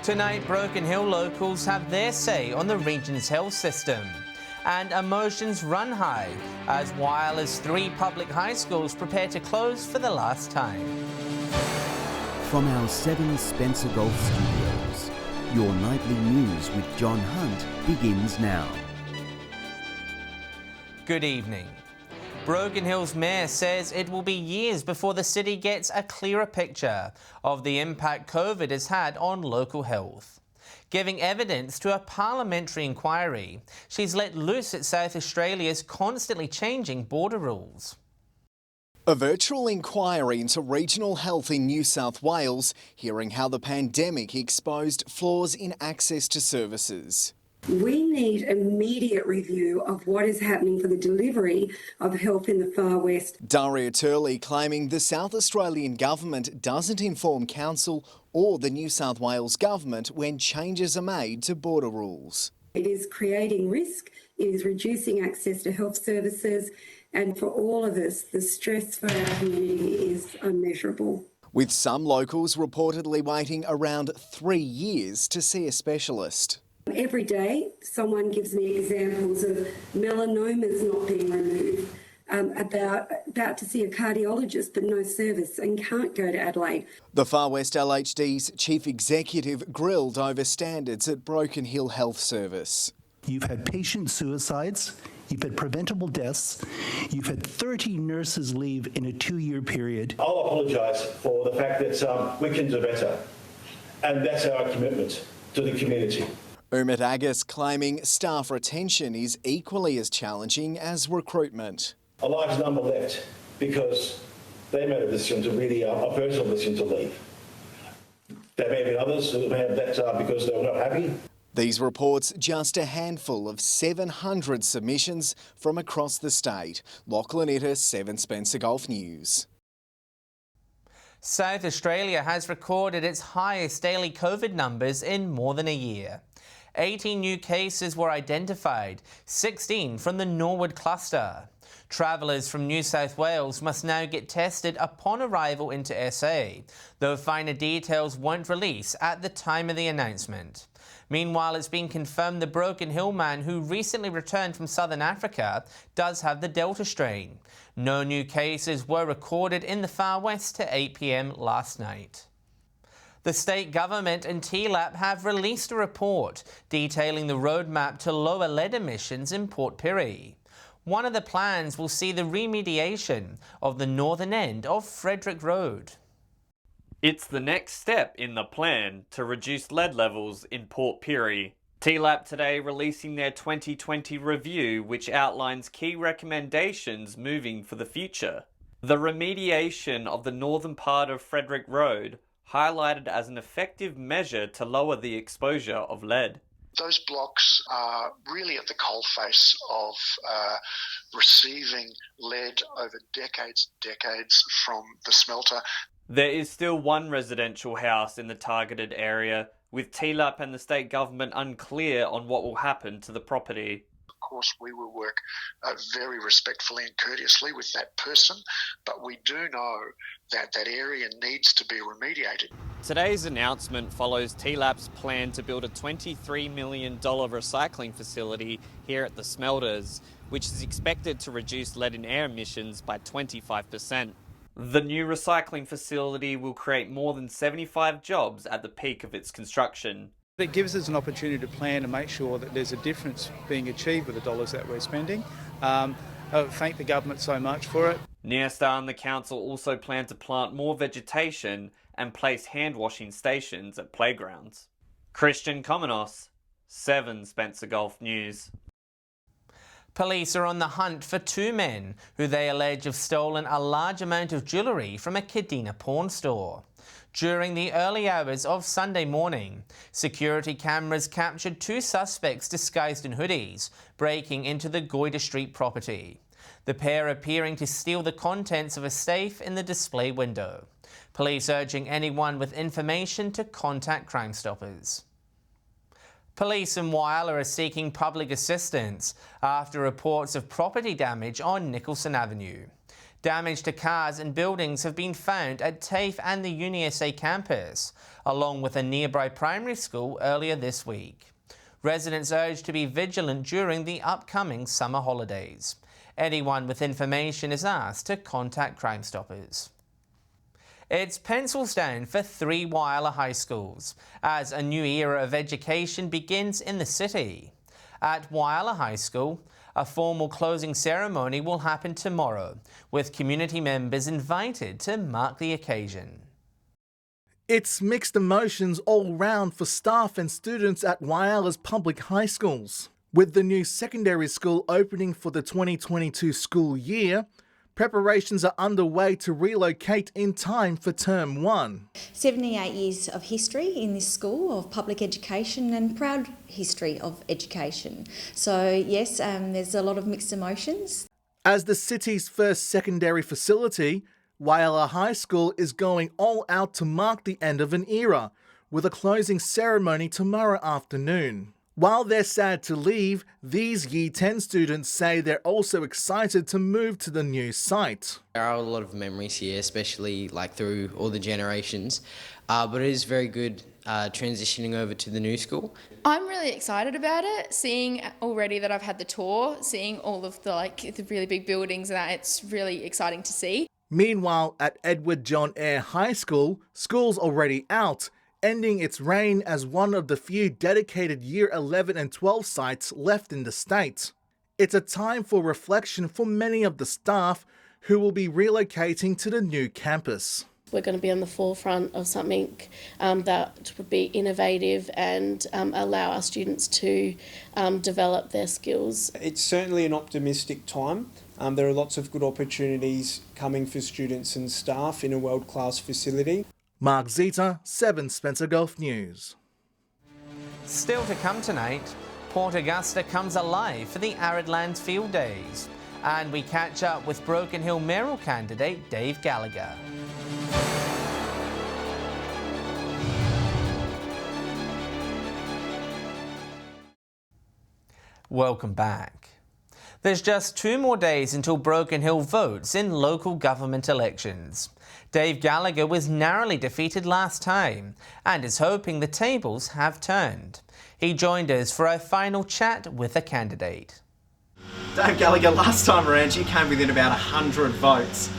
Tonight, Broken Hill locals have their say on the region's health system. And emotions run high as Whyalla's 3 public high schools prepare to close for the last time. From our 7 Spencer Golf Studios, your nightly news with John Hunt begins now. Good evening. Broken Hill's mayor says it will be years before the city gets a clearer picture of the impact COVID has had on local health. Giving evidence to a parliamentary inquiry, she's let loose at South Australia's constantly changing border rules. A virtual inquiry into regional health in New South Wales, hearing how the pandemic exposed flaws in access to services. We need immediate review of what is happening for the delivery of health in the Far West. Daria Turley claiming the South Australian government doesn't inform council or the New South Wales government when changes are made to border rules. It is creating risk, it is reducing access to health services, and for all of us, the stress for our community is unmeasurable. With some locals reportedly waiting around 3 years to see a specialist. Every day, someone gives me examples of melanomas not being removed, about to see a cardiologist but no service and can't go to Adelaide. The Far West LHD's chief executive grilled over standards at Broken Hill Health Service. You've had patient suicides, you've had preventable deaths, you've had 30 nurses leave in a 2-year period. I'll apologise for the fact that we can do better, and that's our commitment to the community. Umit Agus claiming staff retention is equally as challenging as recruitment. A large number left because they made a decision to really, a personal decision to leave. There may have been others who have that because they were not happy. These reports just a handful of 700 submissions from across the state. Lachlan Itter, 7 Spencer Golf News. South Australia has recorded its highest daily COVID numbers in more than a year. 18 new cases were identified, 16 from the Norwood cluster. Travellers from New South Wales must now get tested upon arrival into SA, though finer details won't release at the time of the announcement. Meanwhile, it's been confirmed the Broken Hill man who recently returned from Southern Africa does have the Delta strain. No new cases were recorded in the Far West to 8 p.m. last night. The state government and TLAP have released a report detailing the roadmap to lower lead emissions in Port Pirie. One of the plans will see the remediation of the northern end of Frederick Road. It's the next step in the plan to reduce lead levels in Port Pirie. TLAP today releasing their 2020 review, which outlines key recommendations moving for the future. The remediation of the northern part of Frederick Road highlighted as an effective measure to lower the exposure of lead. Those blocks are really at the coalface of receiving lead over decades from the smelter. There is still one residential house in the targeted area, with TLAP and the state government unclear on what will happen to the property. Of course, we will work very respectfully and courteously with that person, but we do know that that area needs to be remediated. Today's announcement follows TLAP's plan to build a $23 million recycling facility here at the smelters, which is expected to reduce lead in air emissions by 25%. The new recycling facility will create more than 75 jobs at the peak of its construction. It gives us an opportunity to plan and make sure that there's a difference being achieved with the dollars that we're spending. I thank the government so much for it. Nyrstar and the council also plan to plant more vegetation and place hand-washing stations at playgrounds. Christian Komenos, 7 Spencer Golf News. Police are on the hunt for 2 men who they allege have stolen a large amount of jewellery from a Kadina pawn store. During the early hours of Sunday morning, security cameras captured 2 suspects disguised in hoodies breaking into the Goyder Street property. The pair appearing to steal the contents of a safe in the display window. Police urging anyone with information to contact Crime Stoppers. Police in Whyalla are seeking public assistance after reports of property damage on Nicholson Avenue. Damage to cars and buildings have been found at TAFE and the UniSA campus, along with a nearby primary school earlier this week. Residents urged to be vigilant during the upcoming summer holidays. Anyone with information is asked to contact Crime Stoppers. It's pencils down for 3 Whyalla high schools as a new era of education begins in the city. At Whyalla High School, a formal closing ceremony will happen tomorrow, with community members invited to mark the occasion. It's mixed emotions all round for staff and students at Whyalla's public high schools. With the new secondary school opening for the 2022 school year, preparations are underway to relocate in time for Term 1. 78 years of history in this school of public education and proud history of education. So yes, there's a lot of mixed emotions. As the city's first secondary facility, Whyalla High School is going all out to mark the end of an era, with a closing ceremony tomorrow afternoon. While they're sad to leave, these Year 10 students say they're also excited to move to the new site. There are a lot of memories here, especially like through all the generations, but it is very good transitioning over to the new school. I'm really excited about it, seeing already that I've had the tour, seeing all of the really big buildings, and that it's really exciting to see. Meanwhile, at Edward John Eyre High School, school's already out, ending its reign as one of the few dedicated Year 11 and 12 sites left in the state. It's a time for reflection for many of the staff who will be relocating to the new campus. We're going to be on the forefront of something that would be innovative and allow our students to develop their skills. It's certainly an optimistic time. There are lots of good opportunities coming for students and staff in a world-class facility. Mark Zeta, 7 Spencer Gulf News. Still to come tonight, Port Augusta comes alive for the Arid Lands Field Days. And we catch up with Broken Hill mayoral candidate Dave Gallagher. Welcome back. There's just 2 more days until Broken Hill votes in local government elections. Dave Gallagher was narrowly defeated last time and is hoping the tables have turned. He joined us for our final chat with a candidate. Dave Gallagher, last time around you came within about 100 votes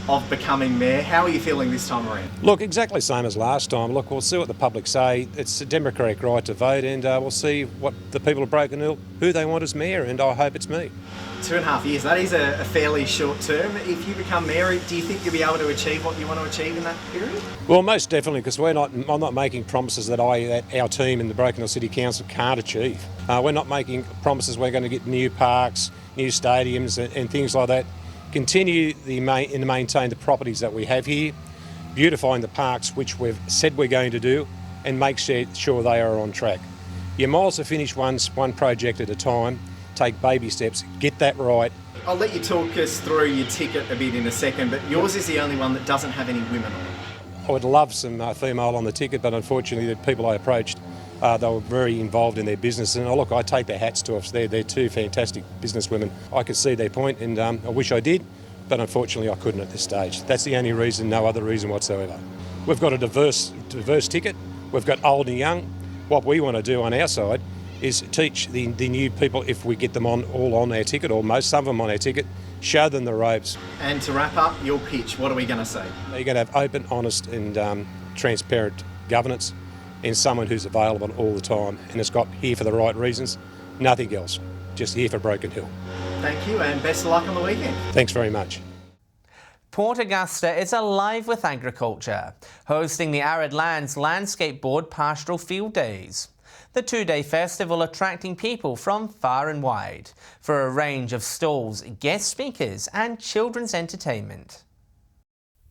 of becoming mayor. How are you feeling this time around? Look, exactly the same as last time. Look, we'll see what the public say. It's a democratic right to vote, and we'll see what the people of Broken Hill, who they want as mayor, and I hope it's me. 2.5 years, that is a fairly short term. If you become mayor, do you think you'll be able to achieve what you want to achieve in that period? Well, most definitely, because I'm not making promises that our team in the Broken Hill City Council can't achieve. We're not making promises we're going to get new parks, new stadiums and things like that. Continue to maintain the properties that we have here, beautifying the parks, which we've said we're going to do, and make sure they are on track. You might as well finish one project at a time, take baby steps, get that right. I'll let you talk us through your ticket a bit in a second, but yours is the only one that doesn't have any women on it. I would love some female on the ticket, but unfortunately the people I approached, they were very involved in their business, and look, I take their hats to us. They're 2 fantastic businesswomen. I could see their point, and I wish I did, but unfortunately I couldn't at this stage. That's the only reason, no other reason whatsoever. We've got a diverse ticket. We've got old and young. What we want to do on our side is teach the new people, if we get them all on our ticket, or some of them on our ticket, show them the ropes. And to wrap up your pitch, what are we going to say? You're going to have open, honest and transparent governance, and someone who's available all the time and has got here for the right reasons, nothing else, just here for Broken Hill. Thank you, and best of luck on the weekend. Thanks very much. Port Augusta is alive with agriculture, hosting the Arid Lands Landscape Board Pastoral Field Days. The 2-day festival attracting people from far and wide for a range of stalls, guest speakers and children's entertainment.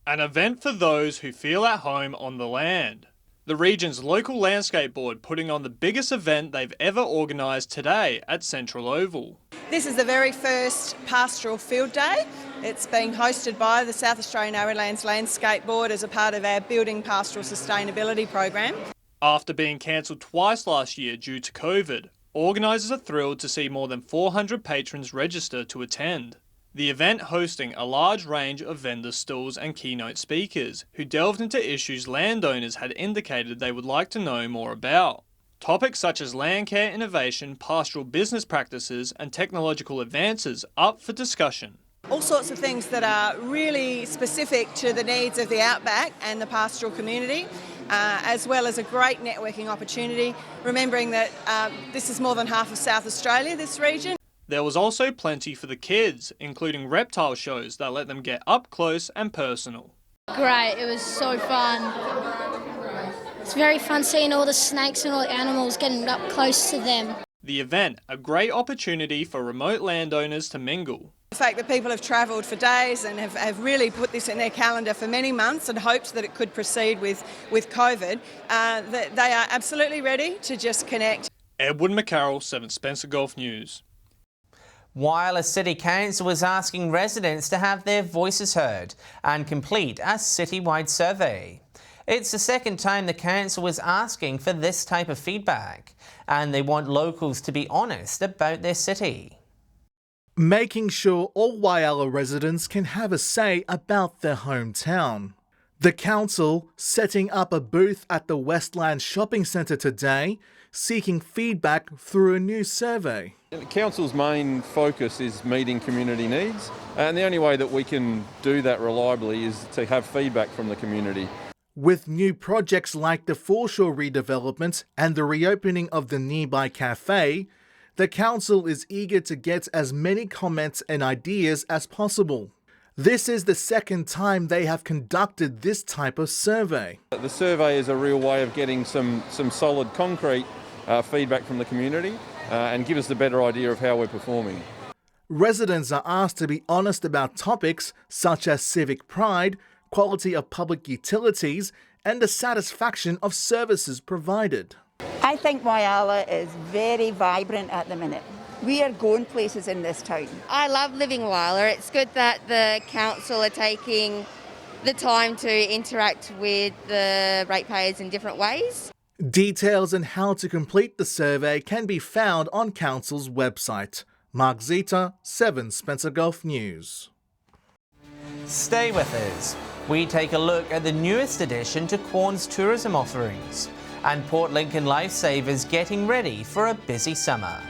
An event for those who feel at home on the land. The region's local landscape board putting on the biggest event they've ever organised today at Central Oval. This is the very first Pastoral Field Day. It's being hosted by the South Australian Arid Lands Landscape Board as a part of our Building Pastoral Sustainability program. After being cancelled twice last year due to COVID, organisers are thrilled to see more than 400 patrons register to attend. The event hosting a large range of vendor stalls and keynote speakers who delved into issues landowners had indicated they would like to know more about. Topics such as land care innovation, pastoral business practices and technological advances up for discussion. All sorts of things that are really specific to the needs of the outback and the pastoral community, as well as a great networking opportunity, remembering that this is more than half of South Australia, this region. There was also plenty for the kids, including reptile shows that let them get up close and personal. Great, it was so fun. It's very fun seeing all the snakes and all the animals, getting up close to them. The event, a great opportunity for remote landowners to mingle. The fact that people have travelled for days and have really put this in their calendar for many months and hoped that it could proceed with COVID, that they are absolutely ready to just connect. Edward McCarroll, 7 Spencer Gulf News. Whyalla City Council is asking residents to have their voices heard and complete a citywide survey. It's the second time the council is asking for this type of feedback, and they want locals to be honest about their city. Making sure all Whyalla residents can have a say about their hometown. The council setting up a booth at the Westland Shopping Centre today, seeking feedback through a new survey. The council's main focus is meeting community needs, and the only way that we can do that reliably is to have feedback from the community. With new projects like the foreshore redevelopment and the reopening of the nearby cafe, the council is eager to get as many comments and ideas as possible. This is the second time they have conducted this type of survey. The survey is a real way of getting some solid, concrete feedback from the community and give us a better idea of how we're performing. Residents are asked to be honest about topics such as civic pride, quality of public utilities, and the satisfaction of services provided. I think Whyalla is very vibrant at the minute. We are going places in this town. I love living Whyalla. It's good that the council are taking the time to interact with the ratepayers in different ways. Details on how to complete the survey can be found on Council's website. Mark Zeta, 7 Spencer Gulf News. Stay with us. We take a look at the newest addition to Quorn's tourism offerings, and Port Lincoln Lifesavers getting ready for a busy summer.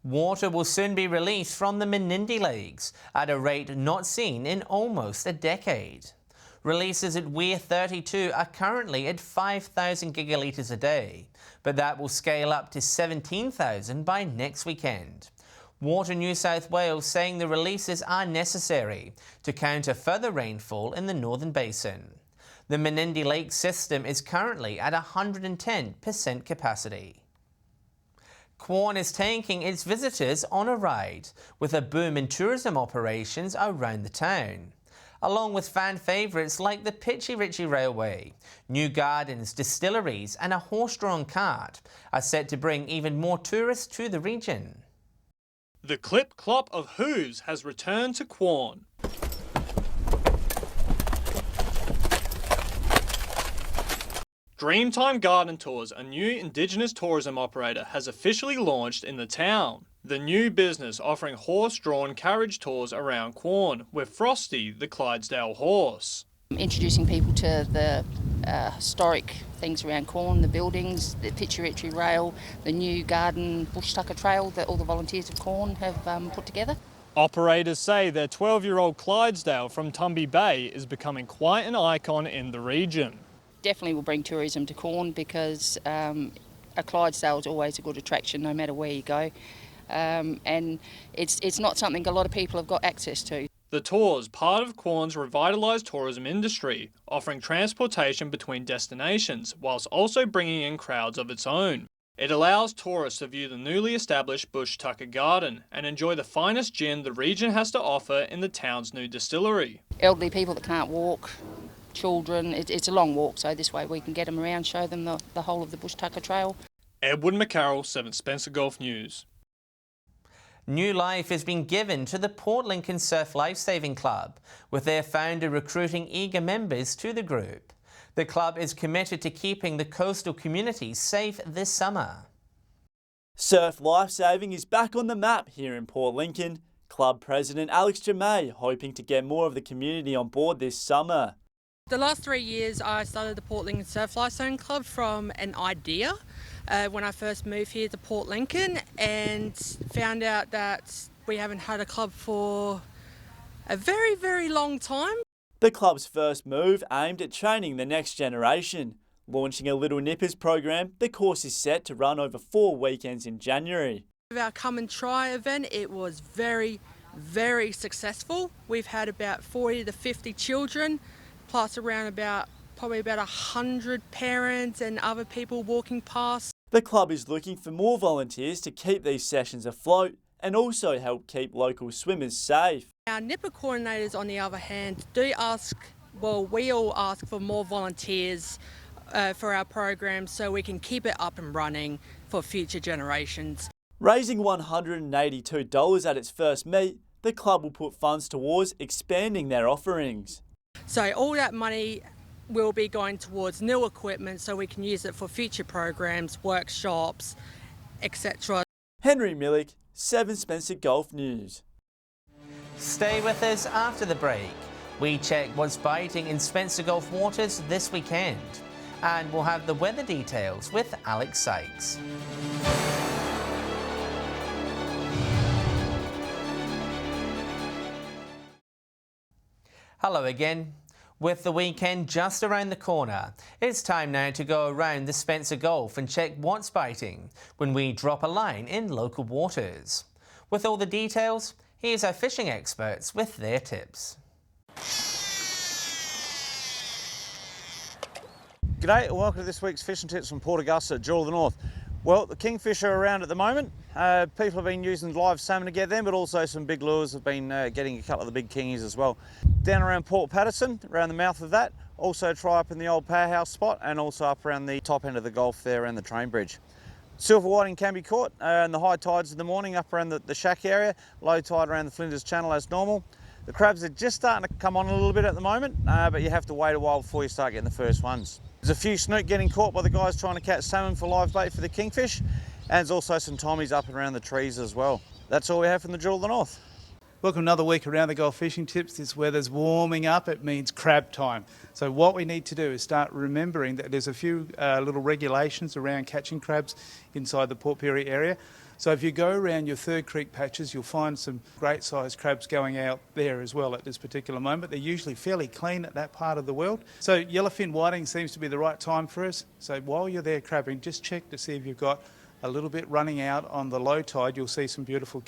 Water will soon be released from the Menindee Lakes at a rate not seen in almost a decade. Releases at Weir 32 are currently at 5,000 gigalitres a day, but that will scale up to 17,000 by next weekend. Water New South Wales saying the releases are necessary to counter further rainfall in the Northern Basin. The Menindee Lake system is currently at 110% capacity. Quorn is taking its visitors on a ride with a boom in tourism operations around the town. Along with fan favourites like the Pitchy Ritchie Railway, new gardens, distilleries and a horse-drawn cart are set to bring even more tourists to the region. The clip-clop of hooves has returned to Quorn. Dreamtime Garden Tours, a new Indigenous tourism operator, has officially launched in the town. The new business offering horse-drawn carriage tours around Quorn with Frosty, the Clydesdale horse. Introducing people to the historic things around Quorn, the buildings, the Pitchy Ritchie Rail, the new garden bush tucker trail that all the volunteers of Quorn have put together. Operators say their 12-year-old Clydesdale from Tumby Bay is becoming quite an icon in the region. Definitely will bring tourism to Quorn because a Clydesdale is always a good attraction no matter where you go. And it's not something a lot of people have got access to. The tour's part of Quorn's revitalised tourism industry, offering transportation between destinations whilst also bringing in crowds of its own. It allows tourists to view the newly established Bush Tucker Garden and enjoy the finest gin the region has to offer in the town's new distillery. Elderly people that can't walk, children, it's a long walk, so this way we can get them around, show them the whole of the Bush Tucker Trail. Edward McCarroll, 7 Spencer Gulf News. New life has been given to the Port Lincoln Surf Lifesaving Club, with their founder recruiting eager members to the group. The club is committed to keeping the coastal communities safe this summer. Surf lifesaving is back on the map here in Port Lincoln. Club President Alex Jamay hoping to get more of the community on board this summer. The last 3 years I started the Port Lincoln Surf Lifesaving Club from an idea when I first moved here to Port Lincoln, and found out that we haven't had a club for a very, very long time. The club's first move aimed at training the next generation. Launching a Little Nippers program, the course is set to run over 4 weekends in January. Our Come and Try event, it was very, very successful. We've had about 40 to 50 children, plus around probably about 100 parents and other people walking past. The club is looking for more volunteers to keep these sessions afloat and also help keep local swimmers safe. Our nipper coordinators, on the other hand, we all ask for more volunteers for our program so we can keep it up and running for future generations. Raising $182 at its first meet, the club will put funds towards expanding their offerings. So all that money will be going towards new equipment so we can use it for future programs, workshops, etc. Henry Millick, 7 Spencer Golf News. Stay with us after the break. We check what's biting in Spencer Gulf waters this weekend. And we'll have the weather details with Alex Sykes. Hello again. With the weekend just around the corner, it's time now to go around the Spencer Gulf and check what's biting when we drop a line in local waters. With all the details, here's our fishing experts with their tips. G'day and welcome to this week's fishing tips from Port Augusta, Jewel of the North. Well, the kingfish are around at the moment. People have been using live salmon to get them, but also some big lures have been getting a couple of the big kingies as well. Down around Port Patterson, around the mouth of that, also try up in the old powerhouse spot and also up around the top end of the Gulf there around the train bridge. Silver whiting can be caught in the high tides in the morning up around the shack area, low tide around the Flinders Channel as normal. The crabs are just starting to come on a little bit at the moment, but you have to wait a while before you start getting the first ones. There's a few snook getting caught by the guys trying to catch salmon for live bait for the kingfish, and there's also some tommies up and around the trees as well. That's all we have from the Jewel of the North. Welcome another week around the Gulf Fishing Tips. This weather's warming up, it means crab time. So what we need to do is start remembering that there's a few little regulations around catching crabs inside the Port Pirie area. So if you go around your Third Creek patches, you'll find some great sized crabs going out there as well at this particular moment. They're usually fairly clean at that part of the world. So yellowfin whiting seems to be the right time for us. So while you're there crabbing, just check to see if you've got a little bit running out on the low tide. You'll see some beautiful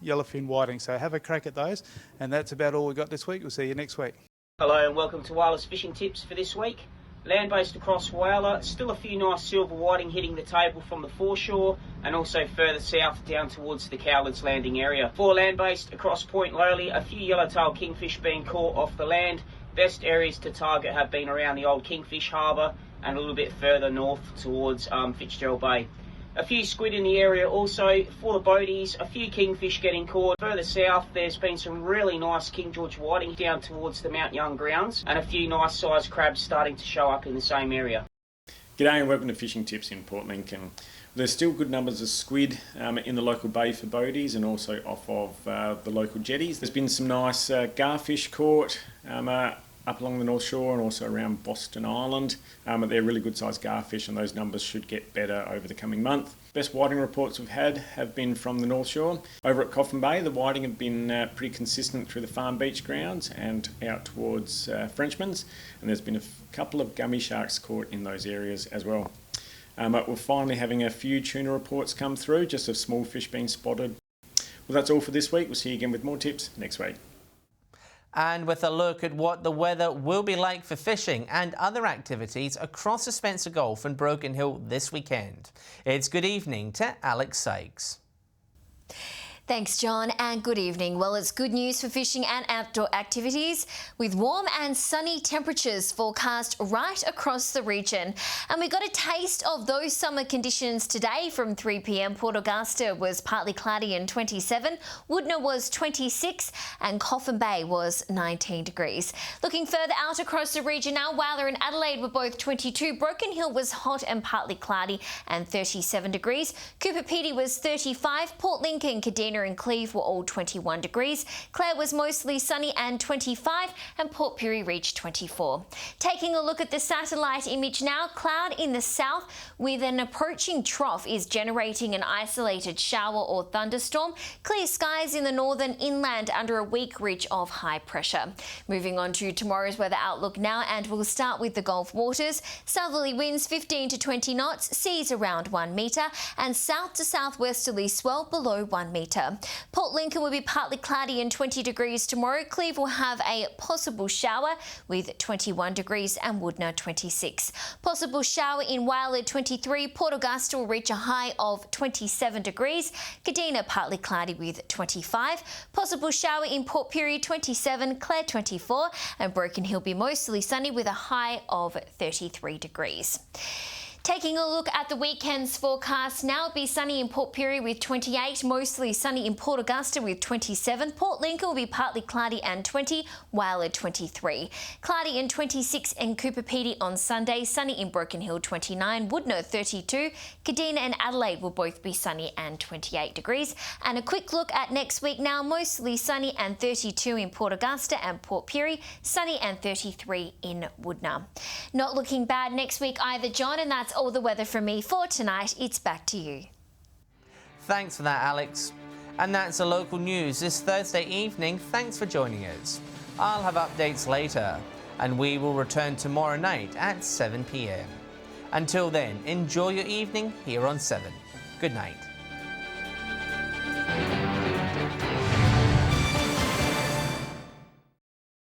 yellowfin whiting. So have a crack at those. And that's about all we've got this week. We'll see you next week. Hello and welcome to Whyalla's Fishing Tips for this week. Land-based across Whyalla, still a few nice silver whiting hitting the table from the foreshore and also further south down towards the Cowlands Landing area. For land-based across Point Lowly, a few yellowtail kingfish being caught off the land. Best areas to target have been around the old Kingfish Harbour and a little bit further north towards Fitzgerald Bay. A few squid in the area also. For the boaties, a few kingfish getting caught. Further south, there's been some really nice King George whiting down towards the Mount Young grounds and a few nice sized crabs starting to show up in the same area. G'day and welcome to Fishing Tips in Port Lincoln. There's still good numbers of squid in the local bay for boaties and also off of the local jetties. There's been some nice garfish caught up along the North Shore and also around Boston Island. They're really good sized garfish and those numbers should get better over the coming month. Best whiting reports we've had have been from the North Shore. Over at Coffin Bay, the whiting have been pretty consistent through the Farm Beach grounds and out towards Frenchman's, and there's been a couple of gummy sharks caught in those areas as well. We're finally having a few tuna reports come through, just of small fish being spotted. Well, that's all for this week. We'll see you again with more tips next week. And with a look at what the weather will be like for fishing and other activities across the Spencer Gulf and Broken Hill this weekend. It's good evening to Alex Sykes. Thanks, John, and good evening. Well, it's good news for fishing and outdoor activities, with warm and sunny temperatures forecast right across the region. And we got a taste of those summer conditions today from 3 p.m. Port Augusta was partly cloudy and 27, Woodna was 26, and Coffin Bay was 19 degrees. Looking further out across the region now, Whyalla and Adelaide were both 22, Broken Hill was hot and partly cloudy and 37 degrees, Cooper Pedy was 35, Port Lincoln, Kadina and Cleve were all 21 degrees. Clare was mostly sunny and 25, and Port Pirie reached 24. Taking a look at the satellite image now, cloud in the south with an approaching trough is generating an isolated shower or thunderstorm. Clear skies in the northern inland under a weak ridge of high pressure. Moving on to tomorrow's weather outlook now, and we'll start with the Gulf waters. Southerly winds 15 to 20 knots, seas around 1 metre, and south to southwesterly swell below 1 metre. Port Lincoln will be partly cloudy and 20 degrees tomorrow. Cleve will have a possible shower with 21 degrees and Woodna 26. Possible shower in Whyalla 23. Port Augusta will reach a high of 27 degrees. Kadina partly cloudy with 25. Possible shower in Port Pirie 27, Clare 24, and Broken Hill be mostly sunny with a high of 33 degrees. Taking a look at the weekend's forecast now, it'll be sunny in Port Pirie with 28, mostly sunny in Port Augusta with 27. Port Lincoln will be partly cloudy and 20, Whyalla 23. Cloudy and 26 in Cooper Pedy on Sunday, sunny in Broken Hill 29, Woodna 32, Kadina and Adelaide will both be sunny and 28 degrees. And a quick look at next week now, mostly sunny and 32 in Port Augusta and Port Pirie, sunny and 33 in Woodna. Not looking bad next week either, John, and that's all the weather from me for tonight. It's back to you. Thanks for that, Alex. And that's the local news this Thursday evening. Thanks for joining us. I'll have updates later, and we will return tomorrow night at 7 p.m. Until then, enjoy your evening here on 7. Good night.